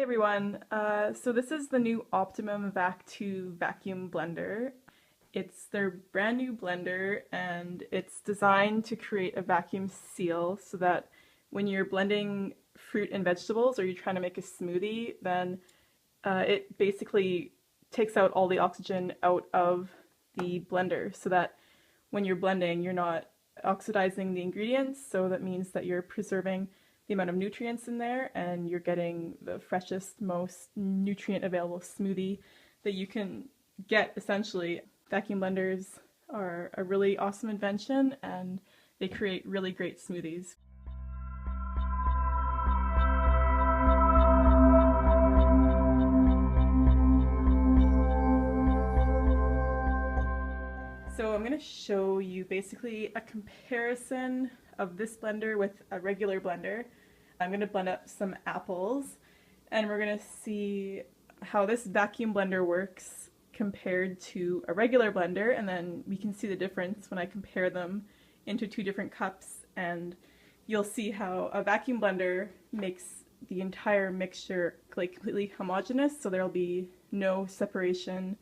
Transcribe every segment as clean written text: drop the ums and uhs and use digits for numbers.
Hey everyone, so this is the new Optimum Vac2 vacuum blender. It's their brand new blender and it's designed to create a vacuum seal so that when you're blending fruit and vegetables or you're trying to make a smoothie, then it basically takes out all the oxygen out of the blender so that when you're blending, you're not oxidizing the ingredients, so that means that you're preserving the amount of nutrients in there and you're getting the freshest, most nutrient available smoothie that you can get essentially. Vacuum blenders are a really awesome invention and they create really great smoothies. So I'm going to show you basically a comparison of this blender with a regular blender. I'm going to blend up some apples and we're going to see how this vacuum blender works compared to a regular blender, and then we can see the difference when I compare them into two different cups, and you'll see how a vacuum blender makes the entire mixture like completely homogeneous, so there'll be no separation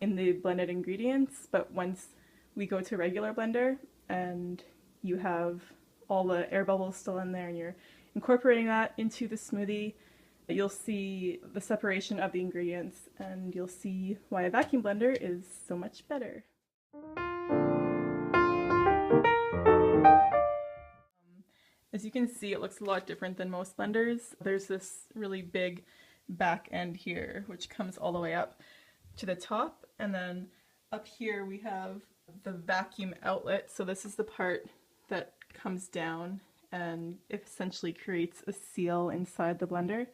in the blended ingredients. But once we go to a regular blender and you have all the air bubbles still in there and you're incorporating that into the smoothie, you'll see the separation of the ingredients and you'll see why a vacuum blender is so much better. As you can see, it looks a lot different than most blenders. There's this really big back end here which comes all the way up to the top, and then up here we have the vacuum outlet. So this is the part that comes down and it essentially creates a seal inside the blender.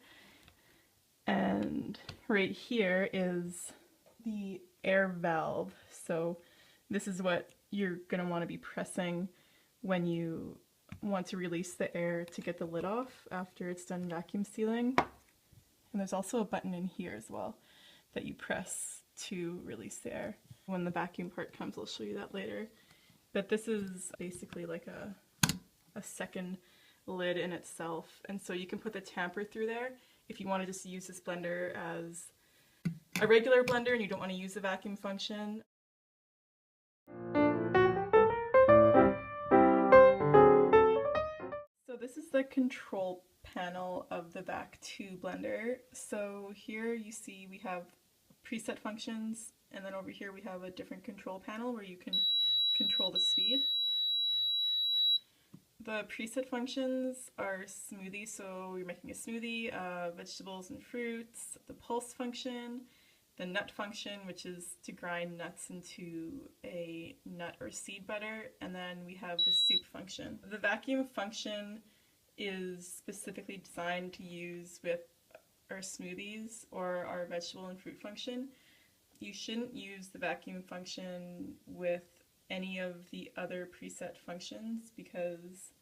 And right here is the air valve. So this is what you're going to want to be pressing when you want to release the air to get the lid off after it's done vacuum sealing. And there's also a button in here as well that you press to release the air. When the vacuum part comes, I'll show you that later. But this is basically like a second lid in itself, and so you can put the tamper through there if you want to just use this blender as a regular blender and you don't want to use the vacuum function. So this is the control panel of the Vac2 blender. So here you see we have preset functions, and then over here we have a different control panel where you can control the speed. The preset functions are smoothies, so you're making a smoothie, vegetables and fruits, the pulse function, the nut function, which is to grind nuts into a nut or seed butter, and then we have the soup function. The vacuum function is specifically designed to use with our smoothies or our vegetable and fruit function. You shouldn't use the vacuum function with any of the other preset functions because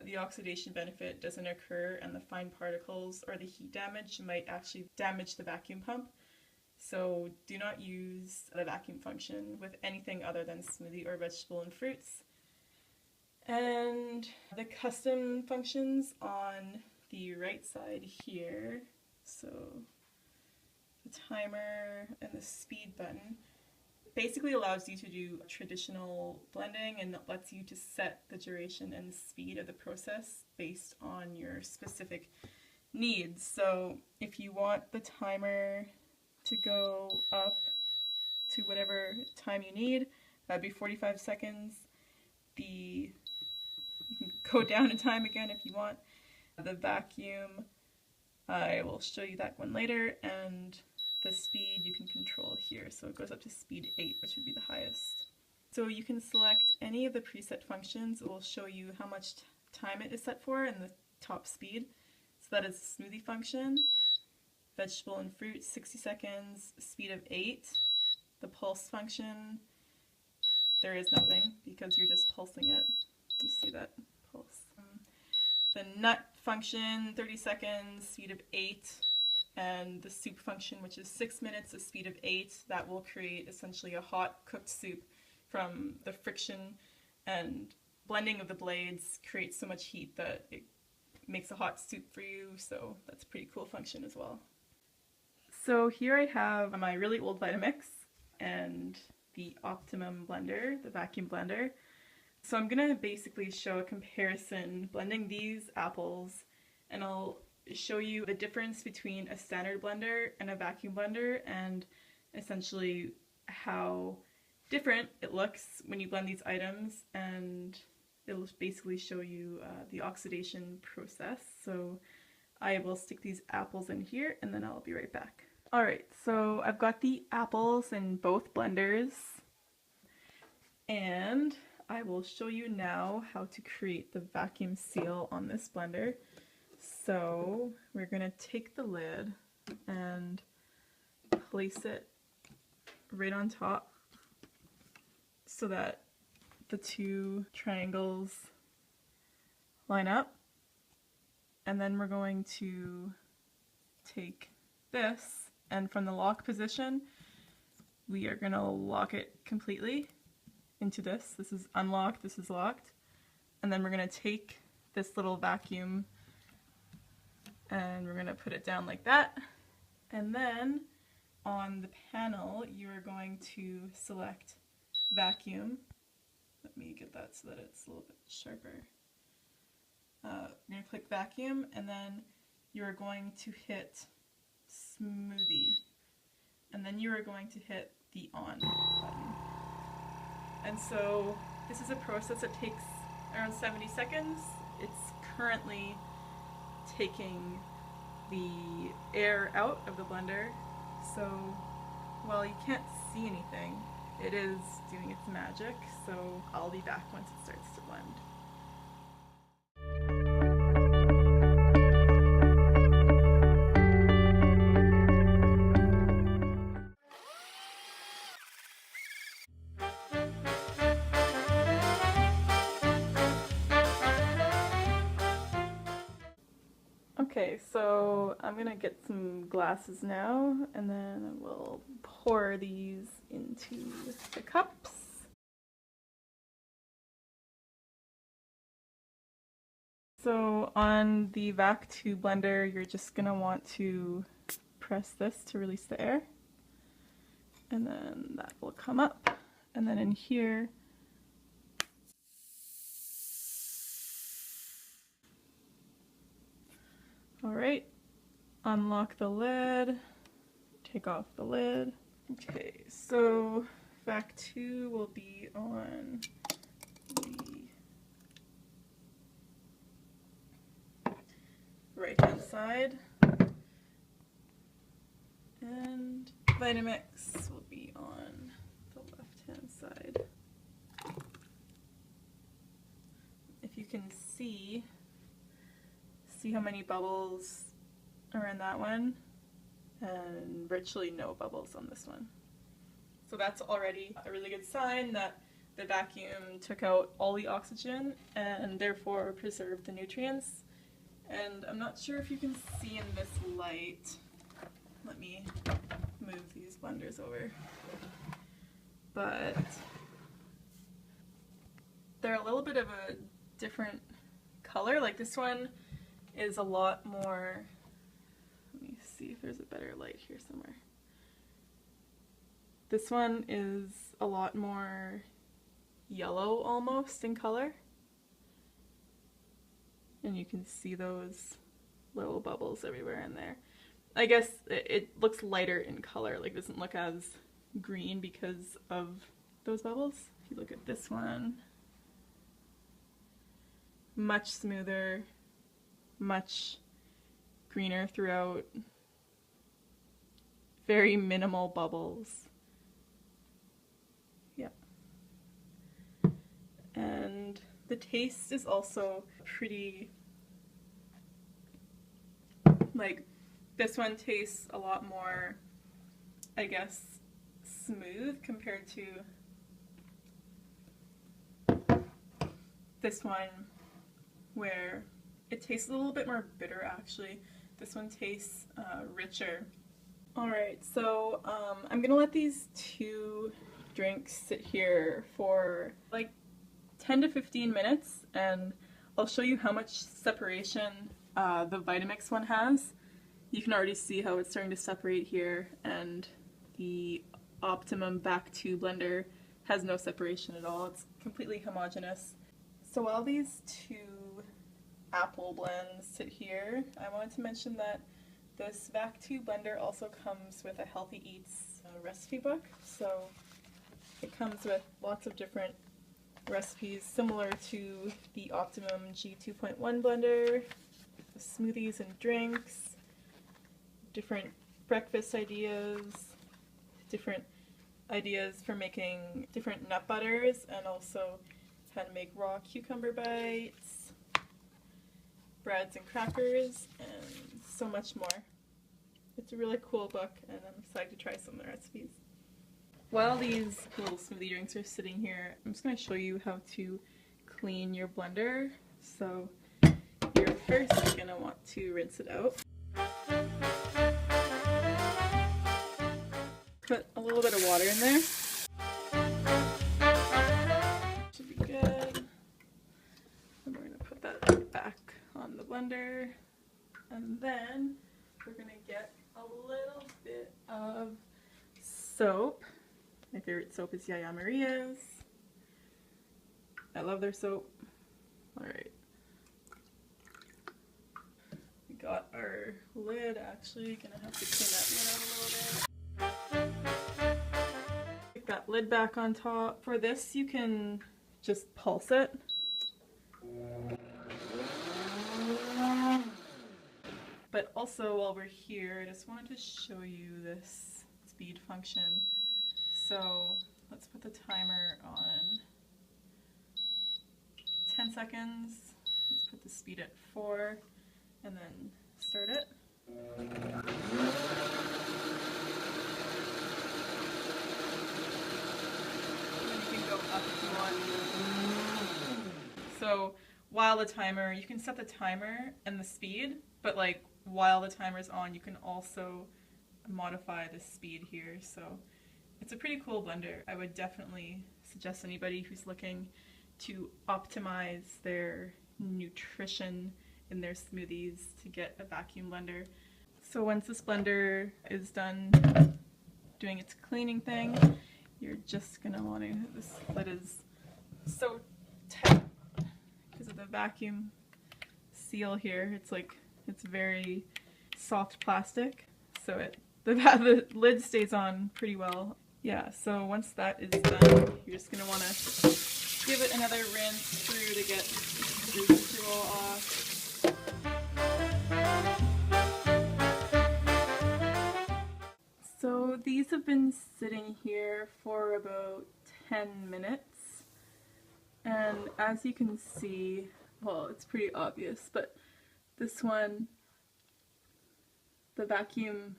the oxidation benefit doesn't occur and the fine particles or the heat damage might actually damage the vacuum pump. So do not use the vacuum function with anything other than smoothie or vegetable and fruits. And the custom functions on the right side here, so the timer and the speed button, basically allows you to do traditional blending and lets you to set the duration and speed of the process based on your specific needs. So if you want the timer to go up to whatever time you need, that'd be 45 seconds. You can go down in time again if you want. The vacuum, I will show you that one later, and the speed you can control here, so it goes up to speed 8, which would be the highest. So you can select any of the preset functions. It will show you how much time it is set for and the top speed. So that is the smoothie function, vegetable and fruit 60 seconds, speed of 8. The pulse function, there is nothing because you're just pulsing it. You see that pulse. The nut function 30 seconds, speed of 8. And the soup function, which is 6 minutes, a speed of 8, that will create essentially a hot cooked soup from the friction and blending of the blades creates so much heat that it makes a hot soup for you, so that's a pretty cool function as well. So here I have my really old Vitamix and the Optimum blender, the vacuum blender. So I'm gonna basically show a comparison blending these apples, and I'll show you the difference between a standard blender and a vacuum blender, and essentially how different it looks when you blend these items, and it'll basically show you the oxidation process. So I will stick these apples in here and then I'll be right back. Alright, so I've got the apples in both blenders, and I will show you now how to create the vacuum seal on this blender. So we're going to take the lid and place it right on top so that the two triangles line up. And then we're going to take this, and from the lock position, we are going to lock it completely into this. This is unlocked, this is locked. And then we're going to take this little vacuum and we're going to put it down like that. And then on the panel, you are going to select vacuum. Let me get that so that it's a little bit sharper. You're going to click vacuum, and then you're going to hit smoothie. And then you are going to hit the on button. And so this is a process that takes around 70 seconds. It's currently taking the air out of the blender, so while you can't see anything, it is doing its magic, so I'll be back once it starts to blend. Okay, so I'm gonna get some glasses now, and then we'll pour these into the cups. So on the Vac2 blender, you're just gonna want to press this to release the air, and then that will come up, and then in here, alright, unlock the lid, take off the lid. Okay, so Vac2 will be on the right hand side, and Vitamix will be on the left hand side. If you can see how many bubbles are in that one, and virtually no bubbles on this one. So that's already a really good sign that the vacuum took out all the oxygen and therefore preserved the nutrients. And I'm not sure if you can see in this light. Let me move these blenders over. But they're a little bit of a different color. Like this one is a lot more, let me see if there's a better light here somewhere. This one is a lot more yellow almost in color. And you can see those little bubbles everywhere in there. I guess it looks lighter in color, like it doesn't look as green because of those bubbles. If you look at this one, much smoother, much greener throughout, very minimal bubbles. Yep. And the taste is also pretty, like, this one tastes a lot more, I guess, smooth compared to this one, where it tastes a little bit more bitter actually. This one tastes richer. Alright, so I'm gonna let these two drinks sit here for like 10 to 15 minutes, and I'll show you how much separation the Vitamix one has, You can already see how it's starting to separate here, and the Optimum Vac2 blender has no separation at all. It's completely homogeneous. So while these two apple blends sit here, I wanted to mention that this Vac2 blender also comes with a Healthy Eats recipe book. So it comes with lots of different recipes similar to the Optimum G2.1 blender, smoothies and drinks, different breakfast ideas, different ideas for making different nut butters, and also how to make raw cucumber bites, breads and crackers, and so much more. It's a really cool book, and I'm excited to try some of the recipes. While these little smoothie drinks are sitting here, I'm just going to show you how to clean your blender. So you're first going to want to rinse it out. Put a little bit of water in there. Should be good. And we're going to put that back on the blender. And then we're going to get a little bit of soap. My favorite soap is Yaya Maria's. I love their soap. Alright. We got our lid. Actually, gonna have to clean that lid out a little bit. Put that lid back on top. For this, you can just pulse it. But also, while we're here, I just wanted to show you this speed function. So let's put the timer on 10 seconds. Let's put the speed at 4 and then start it. And then you can go up if you want. So while the timer, you can set the timer and the speed, but like while the timer's on, you can also modify the speed here. So it's a pretty cool blender. I would definitely suggest anybody who's looking to optimize their nutrition in their smoothies to get a vacuum blender. So once this blender is done doing its cleaning thing, you're just gonna want to, this lid is so tight because of the vacuum seal here. It's very soft plastic, so the lid stays on pretty well. Yeah, so once that is done, you're just going to want to give it another rinse through to get the grease to roll off. So these have been sitting here for about 10 minutes, and as you can see, well, it's pretty obvious, but this one, the Vacuum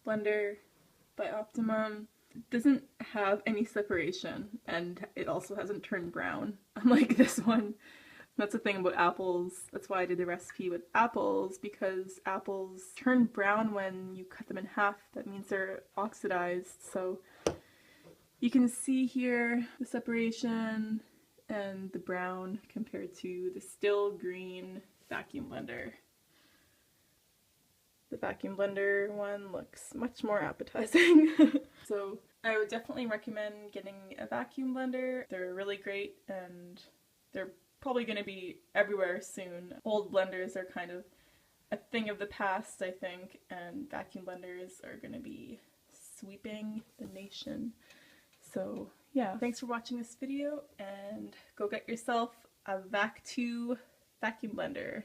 blender by Optimum, doesn't have any separation, and it also hasn't turned brown, unlike this one. That's the thing about apples. That's why I did the recipe with apples, because apples turn brown when you cut them in half. That means they're oxidized. So you can see here the separation and the brown compared to the still green vacuum blender. The vacuum blender one looks much more appetizing. So I would definitely recommend getting a vacuum blender. They're really great, and they're probably going to be everywhere soon. Old blenders are kind of a thing of the past, I think, and vacuum blenders are going to be sweeping the nation. So yeah, thanks for watching this video, and go get yourself a Vac2 vacuum blender.